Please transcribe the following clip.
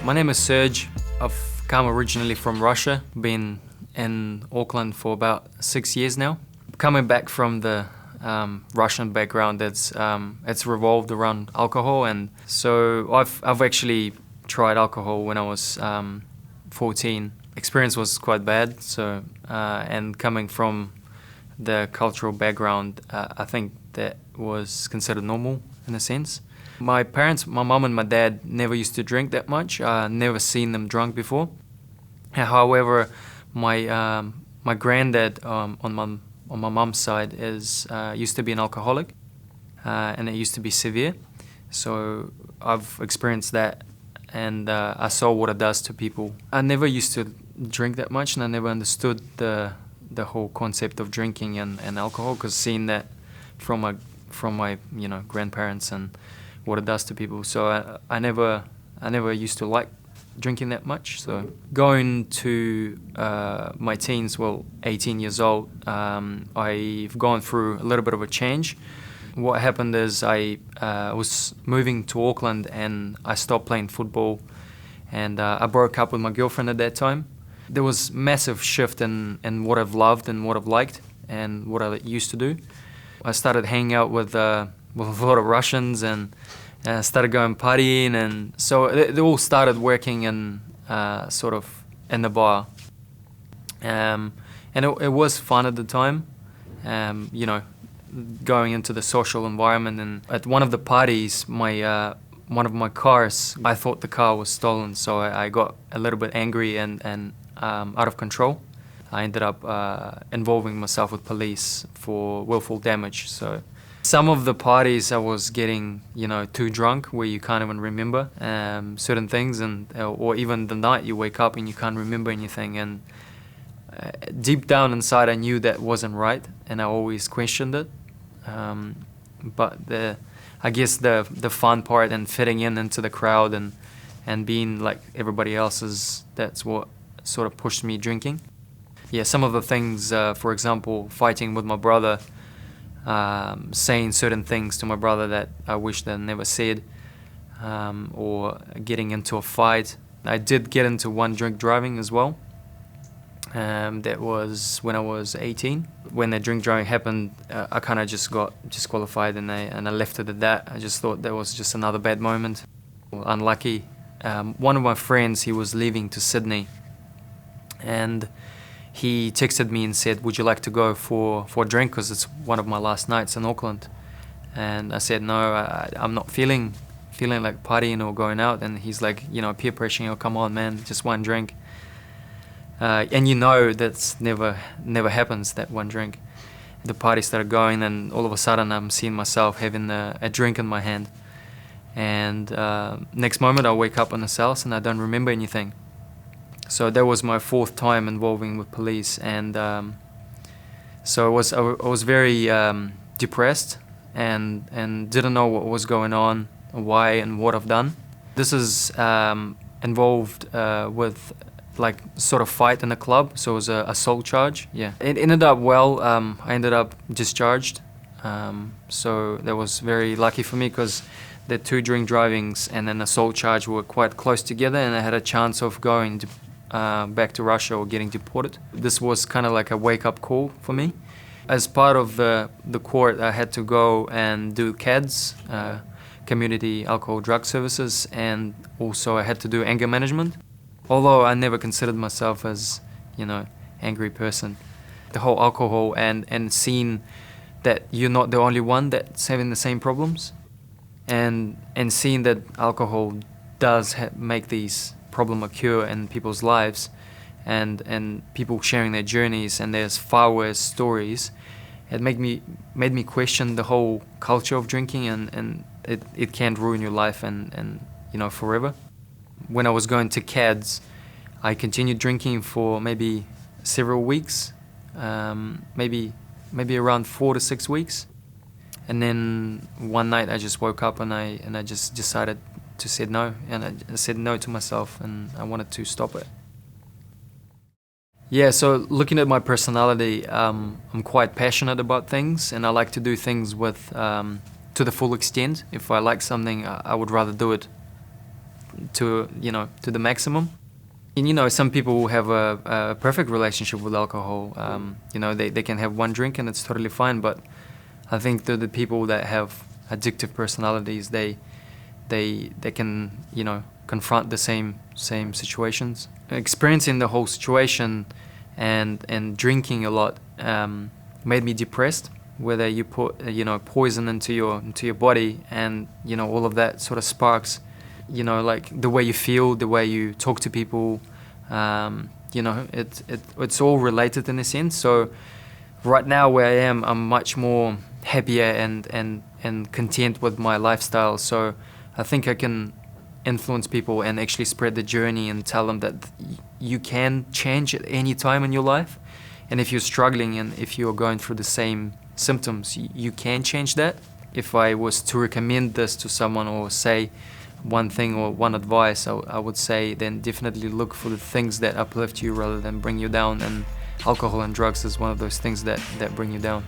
My name is Serge. I've come originally from Russia, been in Auckland for about 6 years now. Coming back from the Russian background, it's revolved around alcohol, and so I've actually tried alcohol when I was 14. Experience was quite bad, so and coming from the cultural background, I think that was considered normal in a sense. My parents, my mum and my dad, never used to drink that much. Never seen them drunk before. However, my granddad on my mum's side used to be an alcoholic, and it used to be severe. So I've experienced that, and I saw what it does to people. I never used to drink that much, and I never understood the whole concept of drinking and alcohol, because seeing that from my grandparents and what it does to people. So I never used to like drinking that much. So going to my teens, 18 years old, I've gone through a little bit of a change. What happened is I was moving to Auckland, and I stopped playing football, and I broke up with my girlfriend at that time. There was massive shift in what I've loved and what I've liked and what I used to do. I started hanging out with a lot of Russians, and started going partying, and so they all started working in sort of in the bar, and it was fun at the time, going into the social environment. And at one of the parties, one of my cars, I thought the car was stolen, so I got a little bit angry and out of control. I ended up involving myself with police for willful damage. So some of the parties I was getting, too drunk, where you can't even remember certain things, or even the night you wake up and you can't remember anything. And deep down inside, I knew that wasn't right, and I always questioned it. But I guess the fun part and fitting into the crowd and being like everybody else, that's what sort of pushed me drinking. Yeah, some of the things, for example, fighting with my brother, saying certain things to my brother that I wish that I never said, or getting into a fight. I did get into one drink driving as well. That was when I was 18. When the drink driving happened, I kind of just got disqualified, and I left it at that. I just thought that was just another bad moment. Unlucky. One of my friends, he was leaving to Sydney, and he texted me and said, "Would you like to go for a drink? Because it's one of my last nights in Auckland." And I said, "No, I'm not feeling like partying or going out." And he's like, peer pressuring, "Oh, come on, man, just one drink." And that's never happens, that one drink. The party started going, and all of a sudden I'm seeing myself having a drink in my hand. And next moment I wake up in the cells and I don't remember anything. So that was my fourth time involving with police, and so I was very depressed and didn't know what was going on, why, and what I've done. This is involved with like sort of fight in a club, so it was an assault charge. Yeah, it ended up well. I ended up discharged, so that was very lucky for me, because the two drink drivings and an assault charge were quite close together, and I had a chance of going back to Russia or getting deported. This was kind of like a wake-up call for me. As part of the court, I had to go and do CAYADs, Community Alcohol Drug Services, and also I had to do anger management. Although I never considered myself as, angry person. The whole alcohol and seeing that you're not the only one that's having the same problems, and seeing that alcohol does make these problem occur in people's lives, and people sharing their journeys, and there's far worse stories. It made me question the whole culture of drinking, and it can ruin your life and forever. When I was going to CAYADs, I continued drinking for maybe several weeks, maybe around 4 to 6 weeks, and then one night I just woke up and I just decided to say no, and I said no to myself, and I wanted to stop it. Yeah, so looking at my personality, I'm quite passionate about things, and I like to do things with to the full extent. If I like something, I would rather do it to to the maximum. And some people have a perfect relationship with alcohol. They can have one drink and it's totally fine. But I think the people that have addictive personalities, they can confront the same situations. Experiencing the whole situation and drinking a lot made me depressed. Whether you put poison into your body, and all of that sort of sparks like the way you feel, the way you talk to people, it's all related in a sense. So right now where I am, I'm much more happier and content with my lifestyle. So I think I can influence people and actually spread the journey and tell them that you can change at any time in your life. And if you're struggling and if you're going through the same symptoms, you can change that. If I was to recommend this to someone or say one thing or one advice, I would say then definitely look for the things that uplift you rather than bring you down, and alcohol and drugs is one of those things that bring you down.